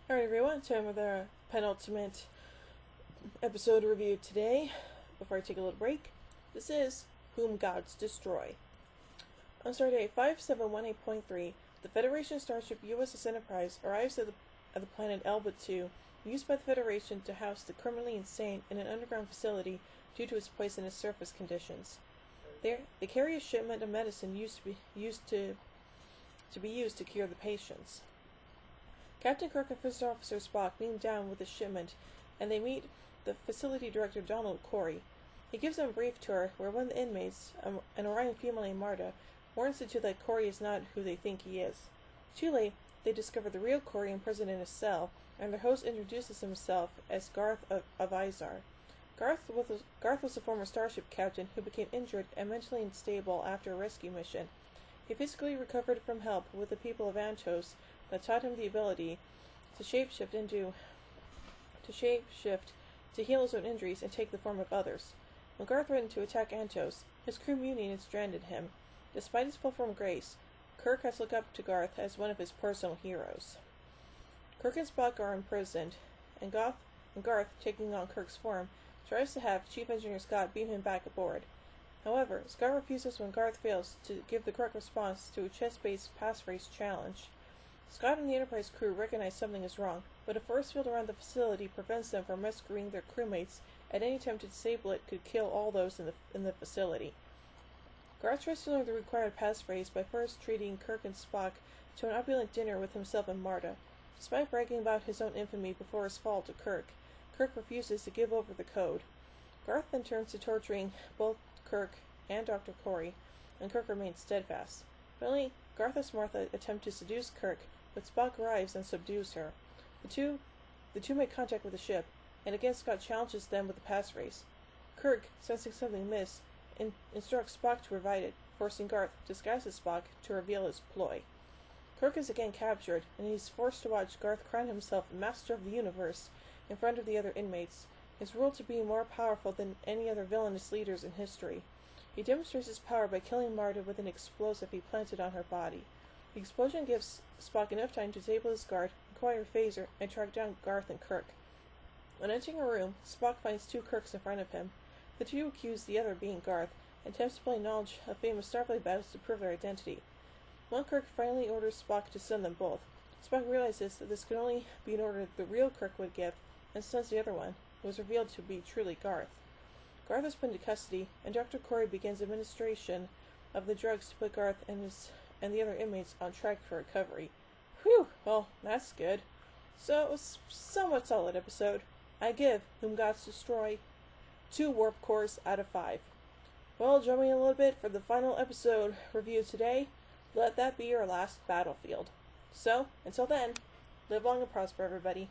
Alright everyone, time for the penultimate episode review today. Before I take a little break, this is Whom Gods Destroy. On Stardate 5718.3, the Federation starship USS Enterprise arrives at the planet Elba 2, used by the Federation to house the criminally insane in an underground facility due to its poisonous surface conditions. They carry a shipment of medicine used to cure the patients. Captain Kirk and First Officer Spock beam down with the shipment, and they meet the facility director Donald Corey. He gives them a brief tour where one of the inmates, an Orion female named Marta, warns the two that Corey is not who they think he is. Too late, they discover the real Corey imprisoned in a cell, and their host introduces himself as Garth of Izar. Garth was a former starship captain who became injured and mentally unstable after a rescue mission. He physically recovered from help with the people of Antos that taught him the ability to shapeshift to heal his own injuries and take the form of others. When Garth threatened to attack Antos, his crew mutinied and stranded him. Despite his full-form grace, Kirk has looked up to Garth as one of his personal heroes. Kirk and Spock are imprisoned, and Garth, taking on Kirk's form, tries to have Chief Engineer Scott beam him back aboard. However, Scott refuses when Garth fails to give the correct response to a chess-based passphrase challenge. Scott and the Enterprise crew recognize something is wrong, but a force field around the facility prevents them from rescuing their crewmates, and any attempt to disable it could kill all those in the facility. Garth tries to learn the required passphrase by first treating Kirk and Spock to an opulent dinner with himself and Marta. Despite bragging about his own infamy before his fall to Kirk refuses to give over the code. Garth then turns to torturing both Kirk and Dr. Corey, and Kirk remains steadfast. Finally, Garth and Martha attempt to seduce Kirk, but Spock arrives and subdues her. The two make contact with the ship, and again Scott challenges them with the passphrase. Kirk, sensing something amiss, instructs Spock to provide it, forcing Garth, disguised as Spock, to reveal his ploy. Kirk is again captured, and he's forced to watch Garth crown himself Master of the Universe in front of the other inmates, his rule to be more powerful than any other villainous leaders in history. He demonstrates his power by killing Marta with an explosive he planted on her body. The explosion gives Spock enough time to disable his guard, acquire a phaser, and track down Garth and Kirk. When entering a room, Spock finds two Kirks in front of him. The two accuse the other being Garth, and attempts to play knowledge of famous Starfleet battles to prove their identity. One Kirk finally orders Spock to stun them both. Spock realizes that this could only be an order the real Kirk would give, and stuns the other one, who was revealed to be truly Garth. Garth is put into custody, and Dr. Corey begins administration of the drugs to put Garth and the other inmates on track for recovery. Whew, well, that's good. So it was a somewhat solid episode. I give Whom Gods Destroy 2 warp cores out of 5. Well, join me a little bit for the final episode review today. Let that be your last battlefield. So, until then, live long and prosper, everybody.